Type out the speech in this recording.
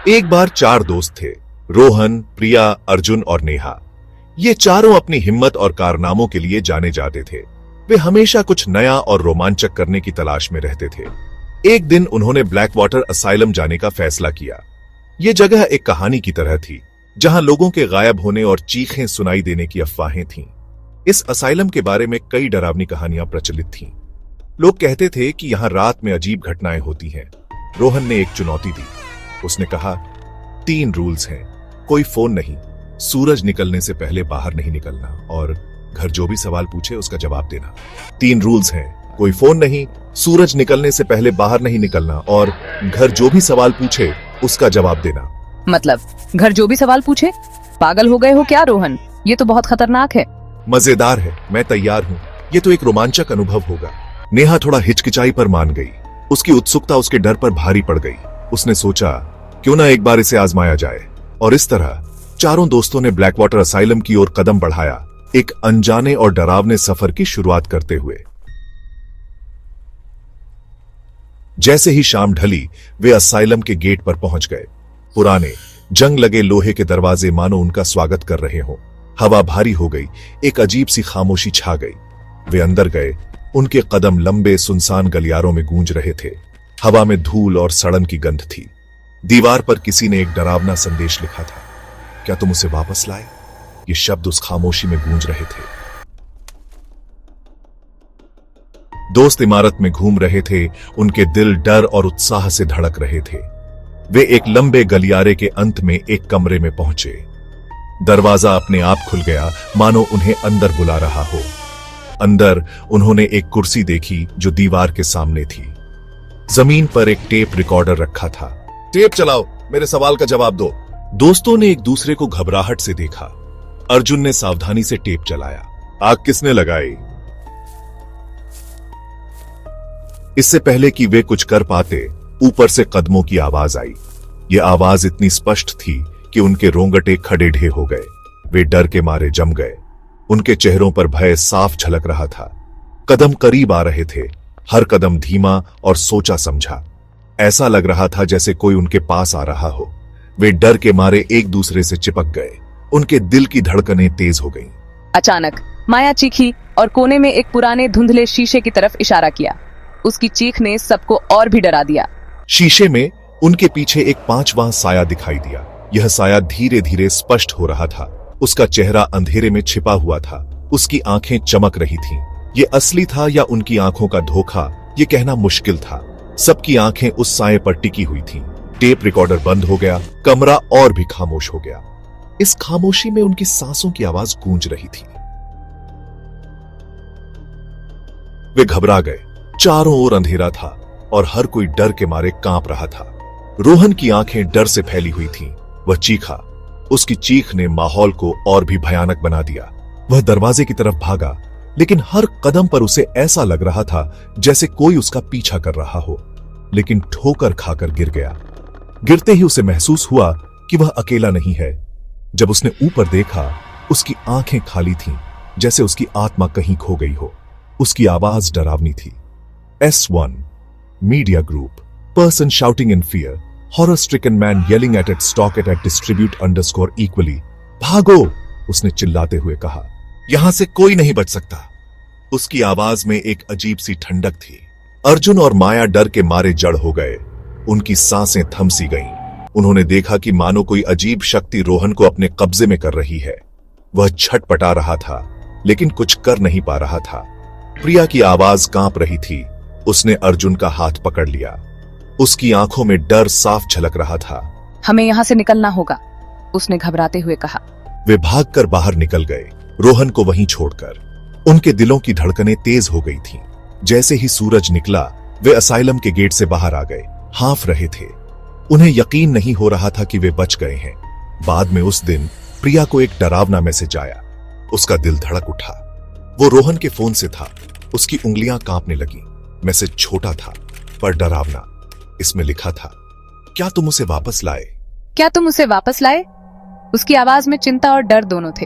एक बार 4 दोस्त थे, रोहन, प्रिया, अर्जुन और नेहा। ये चारों अपनी हिम्मत और कारनामों के लिए जाने जाते थे। वे हमेशा कुछ नया और रोमांचक करने की तलाश में रहते थे। एक दिन उन्होंने ब्लैक वाटर असाइलम जाने का फैसला किया। यह जगह एक कहानी की तरह थी, जहां लोगों के गायब होने और चीखें सुनाई देने की अफवाहें थीं। इस असाइलम के बारे में कई डरावनी कहानियां प्रचलित थीं। लोग कहते थे कि यहां रात में अजीब घटनाएं होती हैं। रोहन ने एक चुनौती दी। उसने कहा, 3 रूल्स हैं। कोई फोन नहीं, सूरज निकलने से पहले बाहर नहीं निकलना और घर जो भी सवाल पूछे उसका जवाब देना। 3 रूल्स हैं। कोई फोन नहीं, सूरज निकलने से पहले बाहर नहीं निकलना और घर जो भी सवाल पूछे उसका जवाब देना। मतलब घर जो भी सवाल पूछे? पागल हो गए हो क्या रोहन? ये तो बहुत खतरनाक है। मजेदार है, मैं तैयार हूँ। ये तो एक रोमांचक अनुभव होगा। नेहा थोड़ा हिचकिचाई पर मान गई। उसकी उत्सुकता उसके डर पर भारी पड़ गई। उसने सोचा, क्यों ना एक बार इसे आजमाया जाए। और इस तरह चारों दोस्तों ने ब्लैक वाटर असाइलम की ओर कदम बढ़ाया, एक अनजाने और डरावने सफर की शुरुआत करते हुए। जैसे ही शाम ढली, वे असाइलम के गेट पर पहुंच गए। पुराने जंग लगे लोहे के दरवाजे मानो उनका स्वागत कर रहे हों। हवा भारी हो गई, एक अजीब सी खामोशी छा गई। वे अंदर गए। उनके कदम लंबे सुनसान गलियारों में गूंज रहे थे। हवा में धूल और सड़न की गंध थी। दीवार पर किसी ने एक डरावना संदेश लिखा था, क्या तुम उसे वापस लाए? ये शब्द उस खामोशी में गूंज रहे थे। दोस्त इमारत में घूम रहे थे। उनके दिल डर और उत्साह से धड़क रहे थे। वे एक लंबे गलियारे के अंत में एक कमरे में पहुंचे। दरवाजा अपने आप खुल गया, मानो उन्हें अंदर बुला रहा हो। अंदर उन्होंने एक कुर्सी देखी जो दीवार के सामने थी। जमीन पर एक टेप रिकॉर्डर रखा था। टेप चलाओ, मेरे सवाल का जवाब दो। दोस्तों ने एक दूसरे को घबराहट से देखा। अर्जुन ने सावधानी से टेप चलाया। आग किसने लगाई? इससे पहले कि वे कुछ कर पाते, ऊपर से कदमों की आवाज आई। यह आवाज इतनी स्पष्ट थी कि उनके रोंगटे खड़े ढे हो गए। वे डर के मारे जम गए। उनके चेहरों पर भय साफ झलक रहा था। कदम करीब आ रहे थे, हर कदम धीमा और सोचा समझा। ऐसा लग रहा था जैसे कोई उनके पास आ रहा हो। वे डर के मारे एक दूसरे से चिपक गए। उनके दिल की धड़कनें तेज हो गईं। अचानक माया चीखी और कोने में एक पुराने धुंधले शीशे की तरफ इशारा किया। उसकी चीख ने सबको और भी डरा दिया। शीशे में उनके पीछे एक 5वां साया दिखाई दिया। यह साया धीरे धीरे स्पष्ट हो रहा था। उसका चेहरा अंधेरे में छिपा हुआ था। उसकी आंखें चमक रही थीं। ये असली था या उनकी आंखों का धोखा, ये कहना मुश्किल था। सबकी आंखें उस साये पर टिकी हुई थीं। टेप रिकॉर्डर बंद हो गया। कमरा और भी खामोश हो गया। इस खामोशी में उनकी सांसों की आवाज गूंज रही थी। वे घबरा गए। चारों ओर अंधेरा था और हर कोई डर के मारे कांप रहा था। रोहन की आंखें डर से फैली हुई थीं। वह चीखा। उसकी चीख ने माहौल को और भी भयानक बना दिया। वह दरवाजे की तरफ भागा, लेकिन हर कदम पर उसे ऐसा लग रहा था जैसे कोई उसका पीछा कर रहा हो। लेकिन ठोकर खाकर गिर गया। गिरते ही उसे महसूस हुआ कि वह अकेला नहीं है। जब उसने ऊपर देखा, उसकी आंखें खाली थीं, जैसे उसकी आत्मा कहीं खो गई हो। उसकी आवाज डरावनी थी। S1 Media Group. Person shouting in fear. Horror-stricken man yelling at its stock at distribute_equally. भागो! उसने चिल्लाते हुए कहा। यहां से कोई नहीं बच सकता। उसकी आवाज में एक अजीब सी ठंडक थी। अर्जुन और माया डर के मारे जड़ हो गए। उनकी सांसें थम सी गईं। उन्होंने देखा कि मानो कोई अजीब शक्ति रोहन को अपने कब्जे में कर रही है। वह छटपटा रहा था, लेकिन कुछ कर नहीं पा रहा था। प्रिया की आवाज कांप रही थी। उसने अर्जुन का हाथ पकड़ लिया। उसकी आंखों में डर साफ झलक रहा था। हमें यहाँ से निकलना होगा, उसने घबराते हुए कहा। वे भागकर बाहर निकल गए, रोहन को वहीं छोड़कर। उनके दिलों की धड़कनें तेज हो गई थीं। जैसे ही सूरज निकला, वे असाइलम के गेट से बाहर आ गए। हाँफ रहे थे। उन्हें यकीन नहीं हो रहा था कि वे बच गए हैं। बाद में उस दिन प्रिया को एक डरावना मैसेज आया। उसका दिल धड़क उठा। वो रोहन के फोन से था। उसकी उंगलियां कांपने लगी। मैसेज छोटा था पर डरावना। इसमें लिखा था, क्या तुम उसे वापस लाए? क्या तुम उसे वापस लाए? उसकी आवाज में चिंता और डर दोनों थे।